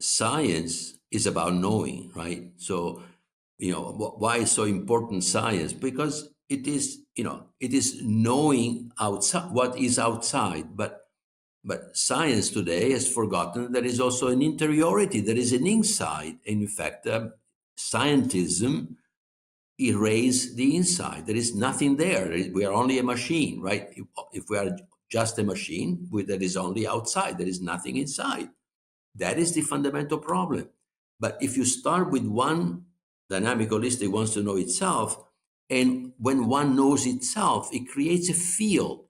science is about knowing, right? So, why is so important science? Because it is knowing outside what is outside, but science today has forgotten there is also an interiority, there is an inside. And in fact, scientism erase the inside. There is nothing there. We are only a machine, right? If we are just a machine, there is only outside. There is nothing inside. That is the fundamental problem. But if you start with one dynamic holistic wants to know itself, and when one knows itself, it creates a field.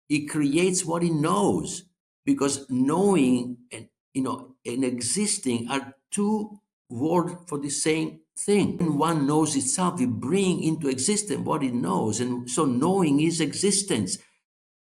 It creates what it knows, because knowing and existing are two words for the same thing. When one knows itself, it brings into existence what it knows, and so knowing is existence.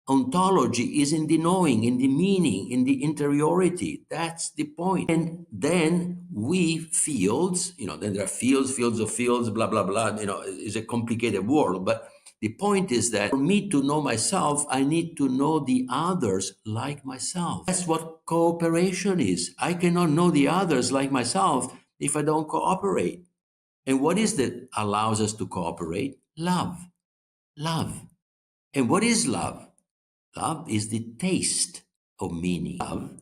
Ontology is in the knowing, in the meaning, in the interiority. That's the point. And then we fields, then there are fields of fields, blah, blah, blah. It's a complicated world. But the point is that for me to know myself, I need to know the others like myself. That's what cooperation is. I cannot know the others like myself if I don't cooperate. And what is that allows us to cooperate? Love. Love. And what is love? Love is the taste of meaning. Love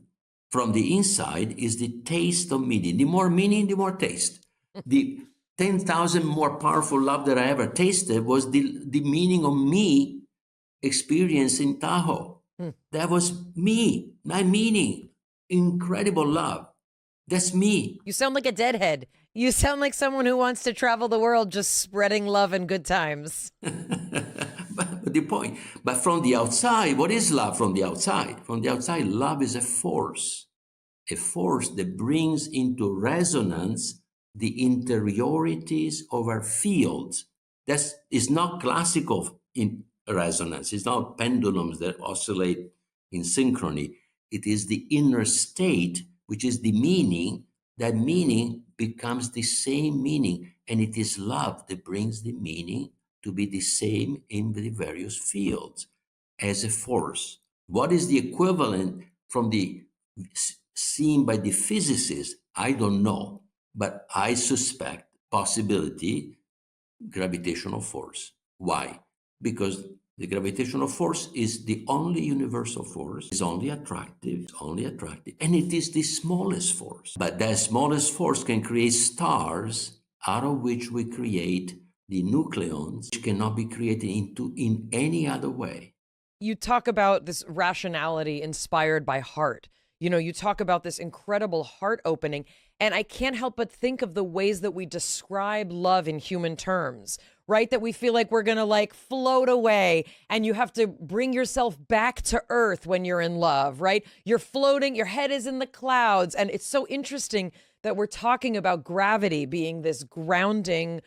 from the inside is the taste of meaning. The more meaning, the more taste. The 10,000 more powerful love that I ever tasted was the meaning of me experience in Tahoe. That was me, my meaning. Incredible love. That's me. You sound like a deadhead. You sound like someone who wants to travel the world just spreading love and good times. But the point, but from the outside, what is love from the outside? From the outside, love is a force that brings into resonance the interiorities of our fields. That is not classical in resonance. It's not pendulums that oscillate in synchrony. It is the inner state, which is the meaning. That meaning becomes the same meaning, and it is love that brings the meaning to be the same in the various fields as a force. What is the equivalent from the seen by the physicists? I don't know, but I suspect possibility gravitational force. Why? Because the gravitational force is the only universal force, it's only attractive, and it is the smallest force. But that smallest force can create stars out of which we create the nucleons, which cannot be created in any other way. You talk about this rationality inspired by heart. You talk about this incredible heart opening, and I can't help but think of the ways that we describe love in human terms, right? That we feel like we're going to float away, and you have to bring yourself back to earth when you're in love, right? You're floating, your head is in the clouds. And it's so interesting that we're talking about gravity being this grounding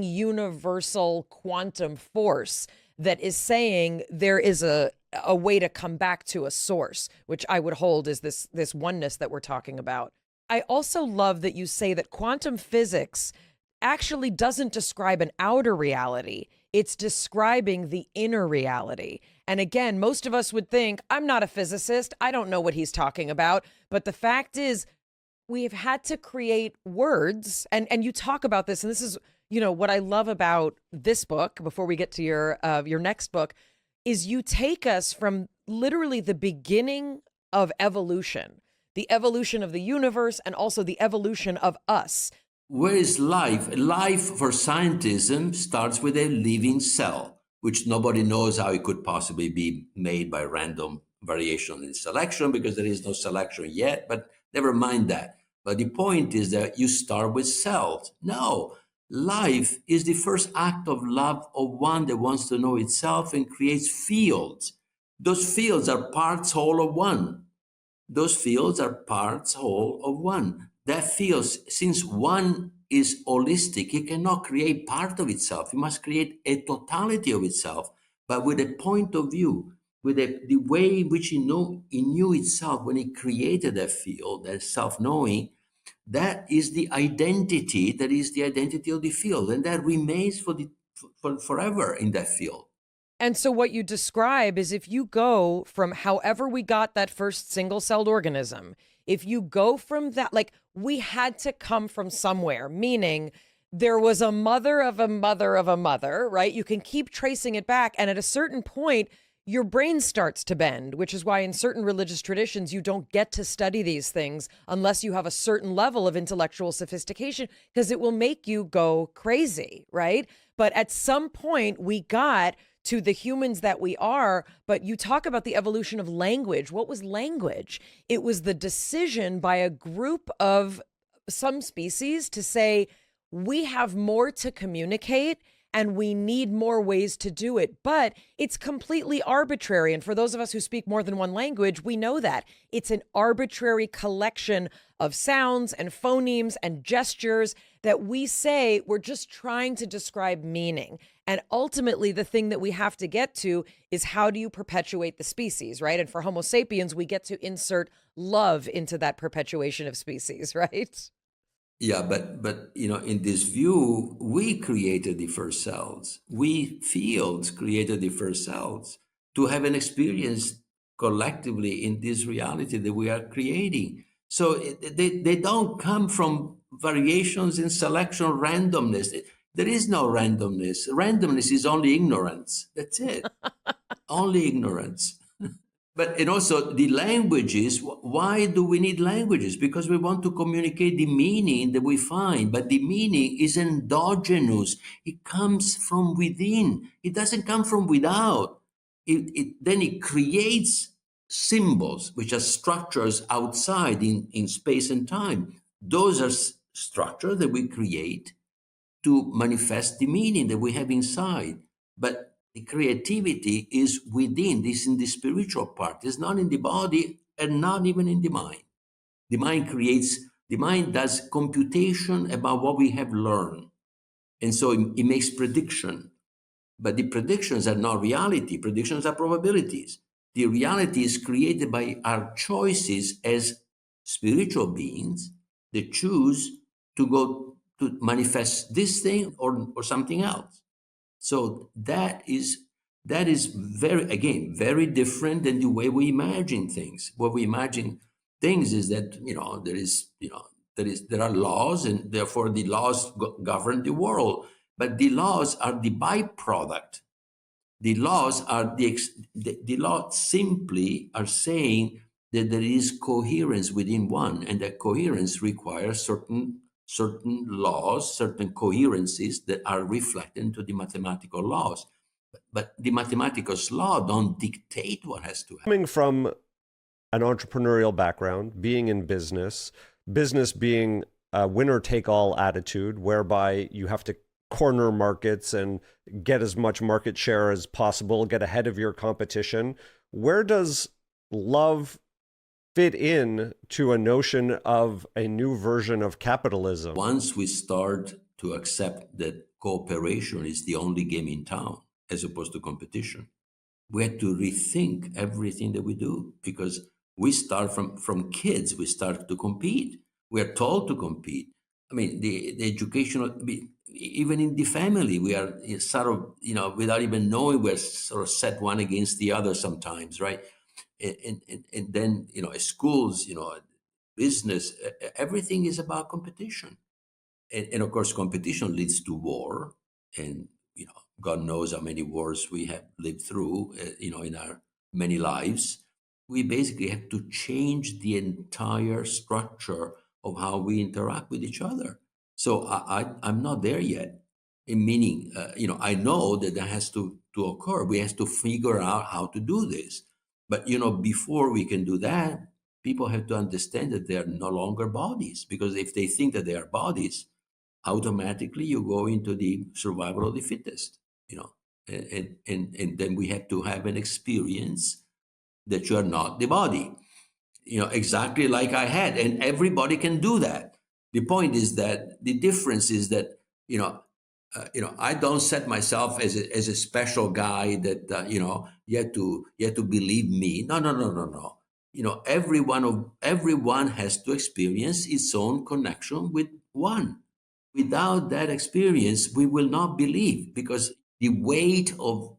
universal quantum force that is saying there is a way to come back to a source, which I would hold is this oneness that we're talking about. I also love that you say that quantum physics actually doesn't describe an outer reality. It's describing the inner reality. And again, most of us would think, I'm not a physicist, I don't know what he's talking about. But the fact is, we've had to create words, and you talk about this, and this is, what I love about this book, before we get to your next book, is you take us from literally the beginning of evolution, the evolution of the universe, and also the evolution of us. Where is life? Life for scientism starts with a living cell, which nobody knows how it could possibly be made by random variation in selection, because there is no selection yet, but never mind that. But the point is that you start with cells. No, life is the first act of love of one that wants to know itself and creates fields. Those fields are parts whole of one. Those fields are parts whole of one. That fields, since one is holistic, it cannot create part of itself. It must create a totality of itself, but with a point of view, with the way in which it knew itself when it created that field, that self-knowing. That is the identity. That is the identity of the field, and that remains for forever in that field. And so what you describe is if you go from however we got that first single-celled organism if you go from that, like, we had to come from somewhere, meaning there was a mother of a mother of a mother, right? You can keep tracing it back. And at a certain point, your brain starts to bend, which is why in certain religious traditions, you don't get to study these things unless you have a certain level of intellectual sophistication, because it will make you go crazy, right? But at some point, we got to the humans that we are. But you talk about the evolution of language. What was language? It was the decision by a group of some species to say, we have more to communicate and we need more ways to do it. But it's completely arbitrary. And for those of us who speak more than one language, we know that it's an arbitrary collection of sounds and phonemes and gestures that we say we're just trying to describe meaning. And ultimately, the thing that we have to get to is, how do you perpetuate the species, right? And for Homo sapiens, we get to insert love into that perpetuation of species, right? Yeah, but in this view, we created the first cells. We fields created the first cells to have an experience collectively in this reality that we are creating. So they don't come from variations in selection, randomness. There is no randomness. Randomness is only ignorance. That's it. Only ignorance. But and also the languages, why do we need languages? Because we want to communicate the meaning that we find, but the meaning is endogenous. It comes from within. It doesn't come from without. Then it creates symbols, which are structures outside in space and time. Those are structures that we create to manifest the meaning that we have inside. But the creativity is within, this in the spiritual part. It's not in the body and not even in the mind. The mind creates, the mind does computation about what we have learned. And so it makes prediction. But the predictions are not reality. Predictions are probabilities. The reality is created by our choices as spiritual beings that choose to go to manifest this thing or something else. So that is very, again, very different than the way we imagine things. What we imagine things is that there are laws, and therefore the laws govern the world. But the laws are the byproduct. The laws are the law simply are saying that there is coherence within one, and that coherence requires certain laws, certain coherencies that are reflected into the mathematical laws. But the mathematical law don't dictate what has to happen. Coming from an entrepreneurial background, being in business being a winner-take-all attitude, whereby you have to corner markets and get as much market share as possible, get ahead of your competition. Where does love fit in to a notion of a new version of capitalism? Once we start to accept that cooperation is the only game in town, as opposed to competition, we had to rethink everything that we do, because we start from kids, we start to compete. We are told to compete. I mean, the educational, even in the family, we are sort of, without even knowing, we're sort of set one against the other sometimes, right? And then, schools, business, everything is about competition. And of course, competition leads to war. And, God knows how many wars we have lived through, in our many lives. We basically have to change the entire structure of how we interact with each other. So I'm not there yet. In meaning, I know that has to occur. We have to figure out how to do this. But, before we can do that, people have to understand that they are no longer bodies. Because if they think that they are bodies, automatically you go into the survival of the fittest, and then we have to have an experience that you are not the body, exactly like I had, and everybody can do that. The point is that the difference is that, I don't set myself as a special guy that, you have to believe me. No, no, no, no, no. Everyone has to experience its own connection with one. Without that experience, we will not believe, because the weight of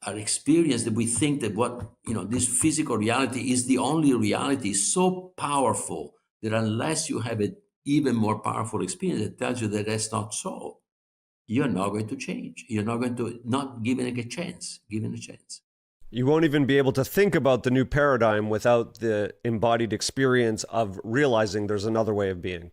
our experience, that we think that what, this physical reality is the only reality, is so powerful that unless you have an even more powerful experience that tells you that that's not so, you're not going to change. You're not going to, not given a chance, given a chance. You won't even be able to think about the new paradigm without the embodied experience of realizing there's another way of being.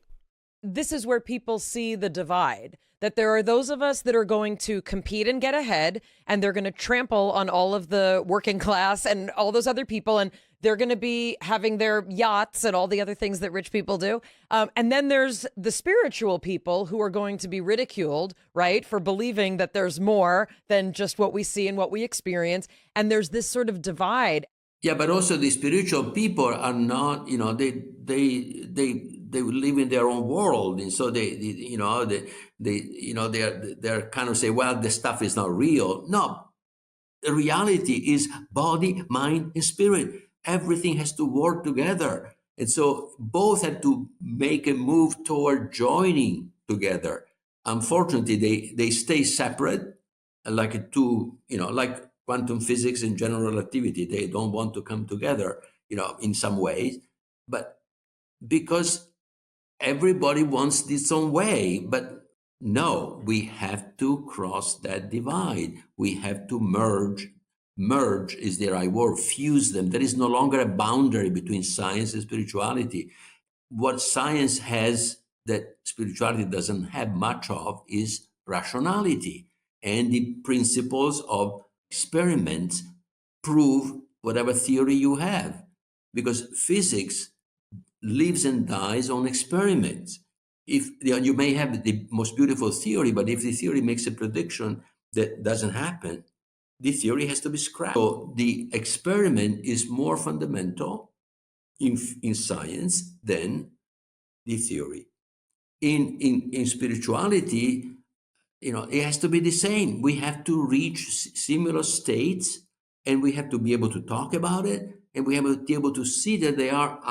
This is where people see the divide, that there are those of us that are going to compete and get ahead, and they're going to trample on all of the working class and all those other people, and they're going to be having their yachts and all the other things that rich people do. And then there's the spiritual people who are going to be ridiculed, right, for believing that there's more than just what we see and what we experience. And there's this sort of divide. Yeah, but also the spiritual people are not, they live in their own world, and so they're kind of say, well, the stuff is not real. No, the reality is body, mind, and spirit. Everything has to work together, and so both have to make a move toward joining together. Unfortunately, they stay separate, like like quantum physics and general relativity. They don't want to come together, in some ways, but because everybody wants its own way. But no, we have to cross that divide. We have to merge. Merge is the right word, fuse them. There is no longer a boundary between science and spirituality. What science has that spirituality doesn't have much of is rationality. And the principles of experiments prove whatever theory you have. Because physics lives and dies on experiments. If you may have the most beautiful theory, but if the theory makes a prediction that doesn't happen, the theory has to be scrapped. So the experiment is more fundamental in science than the theory. In spirituality, it has to be the same. We have to reach similar states, and we have to be able to talk about it, and we have to be able to see that they are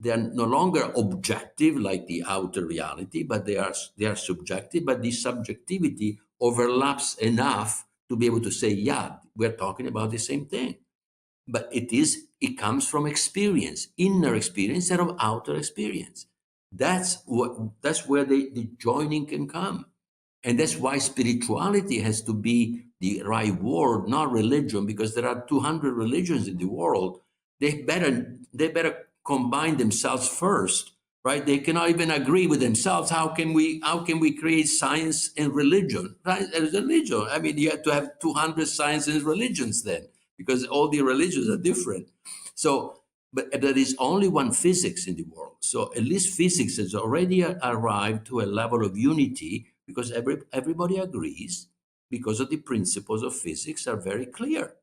they are no longer objective like the outer reality, but they are subjective. But the subjectivity overlaps enough to be able to say, yeah, we're talking about the same thing. But it comes from experience, inner experience instead of outer experience. That's where the joining can come. And that's why spirituality has to be the right word, not religion, because there are 200 religions in the world. They better combine themselves first, right? They cannot even agree with themselves. How can we create science and religion? Right? Religion. I mean, you have to have 200 science and religions then, because all the religions are different. So, but there is only one physics in the world. So at least physics has already arrived to a level of unity, because everybody agrees, because of the principles of physics are very clear.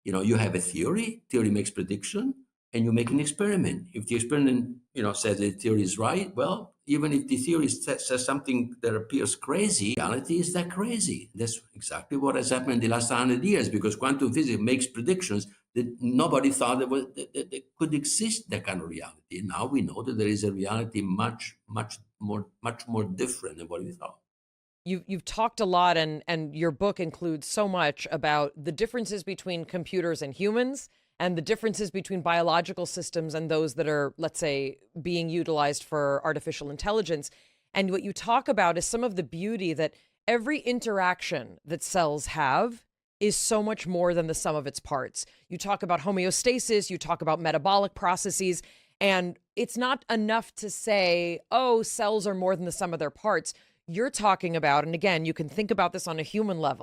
You have a theory makes prediction, and you make an experiment. If the experiment, says the theory is right, well, even if the theory says something that appears crazy, reality is that crazy. That's exactly what has happened in the last 100 years, because quantum physics makes predictions that nobody thought that could exist, that kind of reality. And now we know that there is a reality much more different than what we thought. You've talked a lot, and your book includes so much about the differences between computers and humans, and the differences between biological systems and those that are, let's say, being utilized for artificial intelligence. And what you talk about is some of the beauty that every interaction that cells have is so much more than the sum of its parts. You talk about homeostasis, you talk about metabolic processes, and it's not enough to say, oh, cells are more than the sum of their parts. You're talking about, and again, you can think about this on a human level,